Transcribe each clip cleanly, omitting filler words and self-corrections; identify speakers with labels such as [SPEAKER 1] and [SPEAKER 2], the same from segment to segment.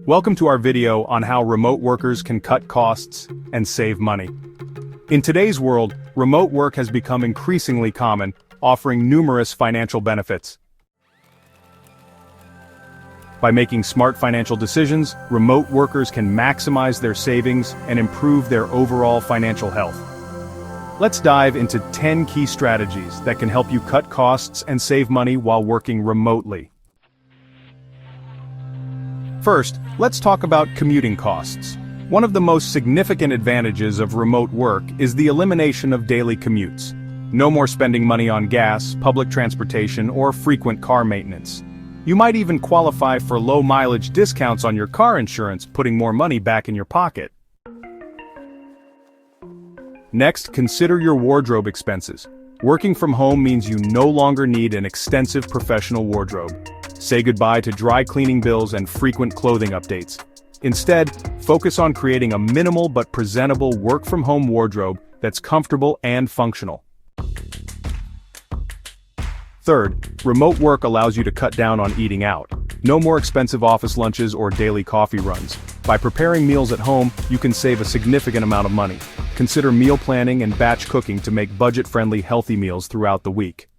[SPEAKER 1] Welcome to our video on how remote workers can cut costs and save money. In today's world, remote work has become increasingly common, offering numerous financial benefits. By making smart financial decisions, remote workers can maximize their savings and improve their overall financial health. Let's dive into 10 key strategies that can help you cut costs and save money while working remotely. First, let's talk about commuting costs. One of the most significant advantages of remote work is the elimination of daily commutes. No more spending money on gas, public transportation, or frequent car maintenance. You might even qualify for low-mileage discounts on your car insurance, putting more money back in your pocket. Next, consider your wardrobe expenses. Working from home means you no longer need an extensive professional wardrobe. Say goodbye to dry cleaning bills and frequent clothing updates. Instead, focus on creating a minimal but presentable work-from-home wardrobe that's comfortable and functional. Third, remote work allows you to cut down on eating out. No more expensive office lunches or daily coffee runs. By preparing meals at home, you can save a significant amount of money. Consider meal planning and batch cooking to make budget-friendly healthy meals throughout the week.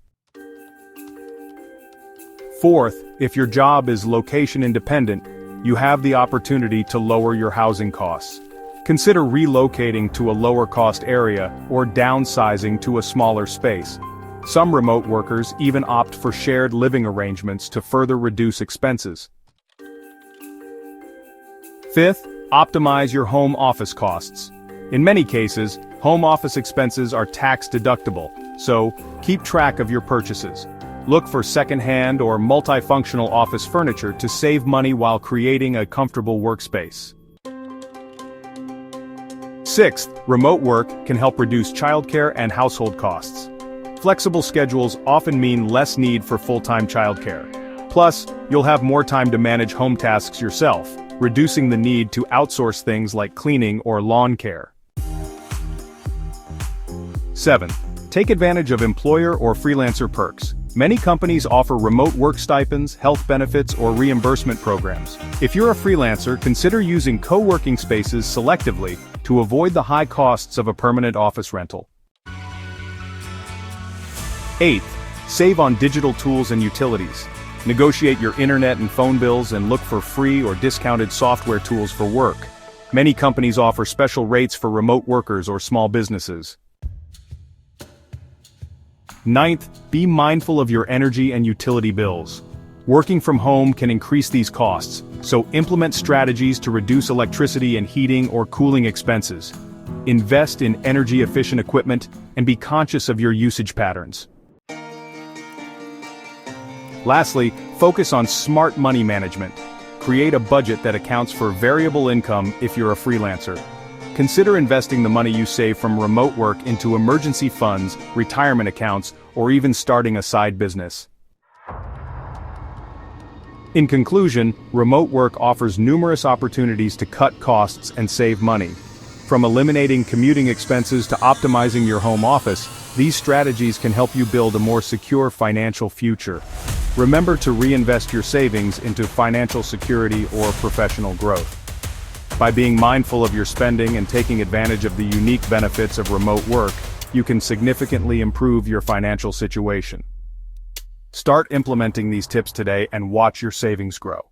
[SPEAKER 1] Fourth, if your job is location-independent, you have the opportunity to lower your housing costs. Consider relocating to a lower-cost area or downsizing to a smaller space. Some remote workers even opt for shared living arrangements to further reduce expenses. Fifth, optimize your home office costs. In many cases, home office expenses are tax-deductible, so keep track of your purchases. Look for second-hand or multifunctional office furniture to save money while creating a comfortable workspace. Sixth, remote work can help reduce childcare and household costs. Flexible schedules often mean less need for full-time childcare. Plus, you'll have more time to manage home tasks yourself, reducing the need to outsource things like cleaning or lawn care. Seventh, take advantage of employer or freelancer perks. Many companies offer remote work stipends, health benefits, or reimbursement programs. If you're a freelancer, consider using co-working spaces selectively to avoid the high costs of a permanent office rental. Eighth, save on digital tools and utilities. Negotiate your internet and phone bills and look for free or discounted software tools for work. Many companies offer special rates for remote workers or small businesses. Ninth, be mindful of your energy and utility bills. Working from home can increase these costs, so implement strategies to reduce electricity and heating or cooling expenses. Invest in energy-efficient equipment and be conscious of your usage patterns. Lastly, focus on smart money management. Create a budget that accounts for variable income if you're a freelancer. Consider investing the money you save from remote work into emergency funds, retirement accounts, or even starting a side business. In conclusion, remote work offers numerous opportunities to cut costs and save money. From eliminating commuting expenses to optimizing your home office, these strategies can help you build a more secure financial future. Remember to reinvest your savings into financial security or professional growth. By being mindful of your spending and taking advantage of the unique benefits of remote work, you can significantly improve your financial situation. Start implementing these tips today and watch your savings grow.